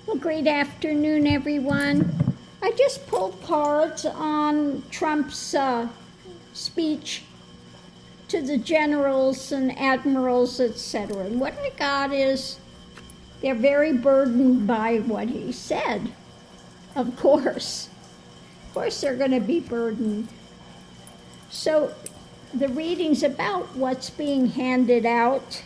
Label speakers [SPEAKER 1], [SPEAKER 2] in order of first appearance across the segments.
[SPEAKER 1] Well, great afternoon, everyone. I just pulled cards on Trump's speech to the generals and admirals, etc. And what I got is they're very burdened by what he said. Of course they're going to be burdened. So the reading's about what's being handed out.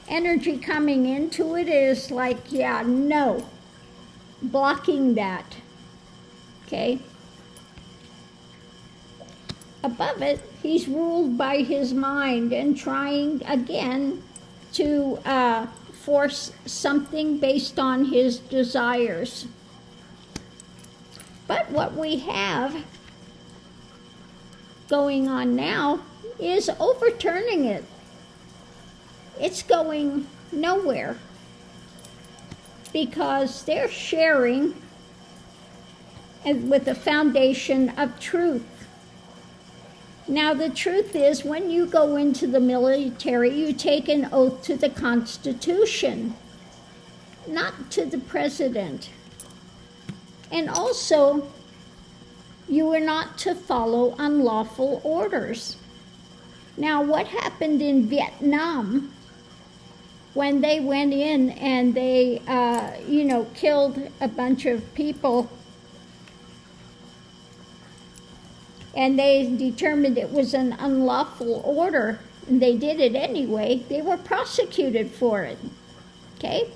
[SPEAKER 1] Energy coming into it is like, yeah, no, blocking that, okay? Above it, he's ruled by his mind and trying again to force something based on his desires. But what we have going on now is overturning it. It's going nowhere because they're sharing with the foundation of truth. Now, the truth is, when you go into the military, you take an oath to the Constitution, not to the president. And also, you are not to follow unlawful orders. Now, what happened in Vietnam when they went in and they, killed a bunch of people, and they determined it was an unlawful order, and they did it anyway, they were prosecuted for it, okay?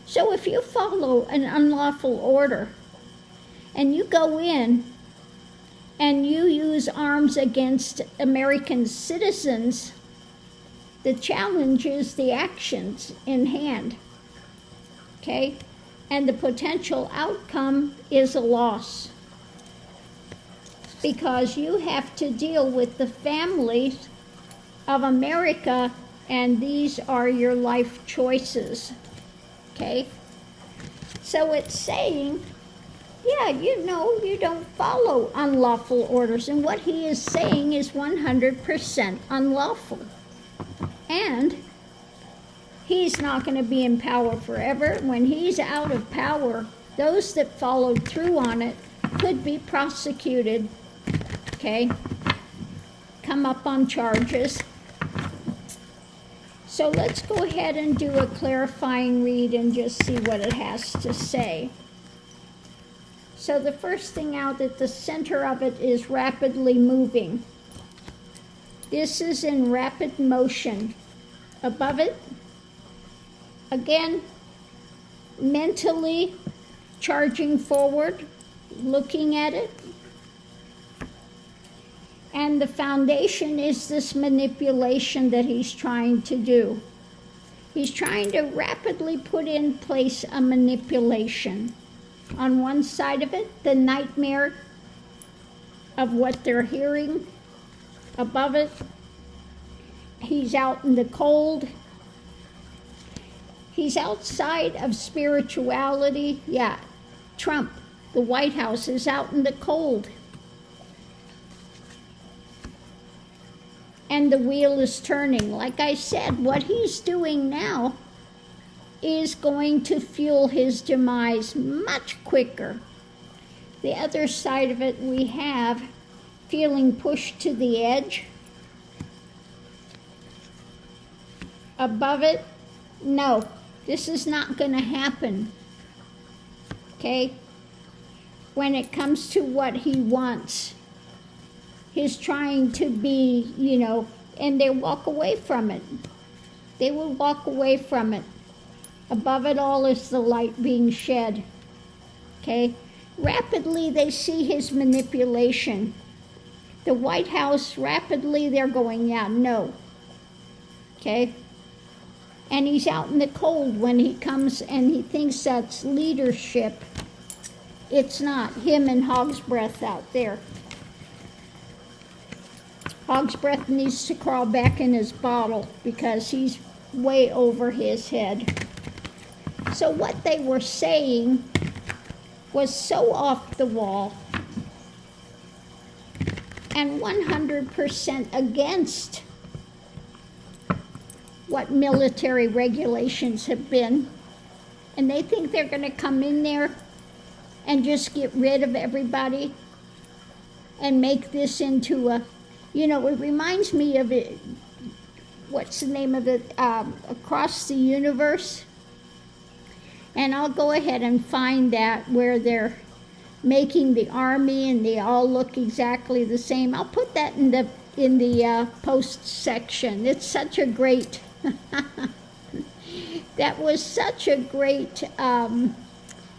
[SPEAKER 1] So if you follow an unlawful order, and you go in, and you use arms against American citizens, the challenge is the actions in hand, okay? And the potential outcome is a loss, because you have to deal with the families of America, and these are your life choices, okay? So it's saying, yeah, you don't follow unlawful orders, and what he is saying is 100% unlawful. And he's not going to be in power forever. When he's out of power, those that followed through on it could be prosecuted, okay? Come up on charges. So let's go ahead and do a clarifying read and just see what it has to say. So the first thing out at the center of it is rapidly moving. This is in rapid motion. Above it, again, mentally charging forward, looking at it. And the foundation is this manipulation that he's trying to do. He's trying to rapidly put in place a manipulation. On one side of it, the nightmare of what they're hearing. Above it, he's out in the cold. He's outside of spirituality. Yeah, Trump, the White House, is out in the cold. And the wheel is turning. Like I said, what he's doing now is going to fuel his demise much quicker. The other side of it, we have feeling pushed to the edge. Above it, no, this is not going to happen, okay? When it comes to what he wants, he's trying to be, and they walk away from it. They will walk away from it. Above it all is the light being shed, okay? Rapidly, they see his manipulation. The White House, rapidly, they're going, yeah, no, okay? And he's out in the cold when he comes and he thinks that's leadership. It's not. Him and Hog's Breath out there. Hog's Breath needs to crawl back in his bottle because he's way over his head. So what they were saying was so off the wall and 100% against what military regulations have been. And they think they're going to come in there and just get rid of everybody and make this into a, you know, it reminds me of it, what's the name of it, Across the Universe. And I'll go ahead and find that where they're making the army and they all look exactly the same. I'll put that in the post section. It's such a great, that was such a great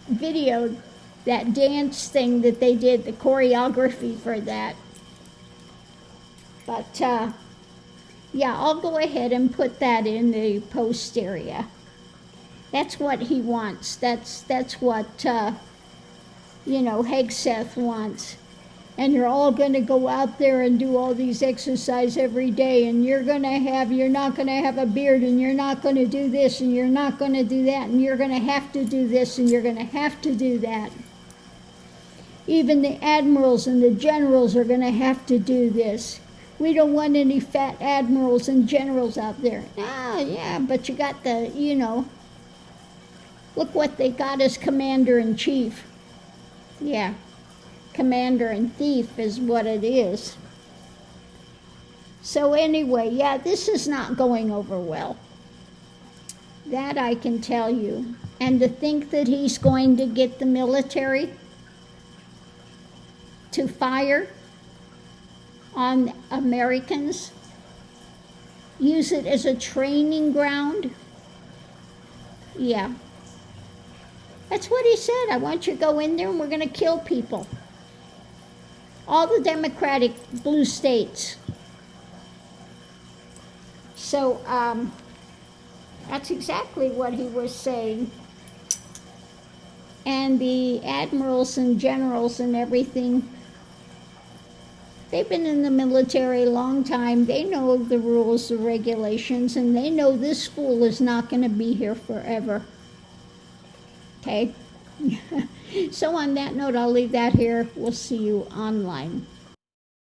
[SPEAKER 1] video, that dance thing that they did, the choreography for that. But yeah, I'll go ahead and put that in the post area. That's what he wants. That's what, you know, Hegseth wants. And you're all going to go out there and do all these exercise every day, and you're not going to have a beard, and you're not going to do this, and you're not going to do that, and you're going to have to do this, and you're going to have to do that. Even the admirals and the generals are going to have to do this. We don't want any fat admirals and generals out there. Ah, yeah, but you got the, you know, look what they got as commander-in-chief. Yeah, commander-in-thief is what it is. So anyway, yeah, this is not going over well. That I can tell you. And to think that he's going to get the military to fire on Americans, use it as a training ground. Yeah. That's what he said. I want you to go in there and we're going to kill people. All the Democratic blue states. So that's exactly what he was saying. And the admirals and generals and everything, they've been in the military a long time. They know the rules, the regulations, and they know this fool is not going to be here forever. Okay? So on that note, I'll leave that here. We'll see you online.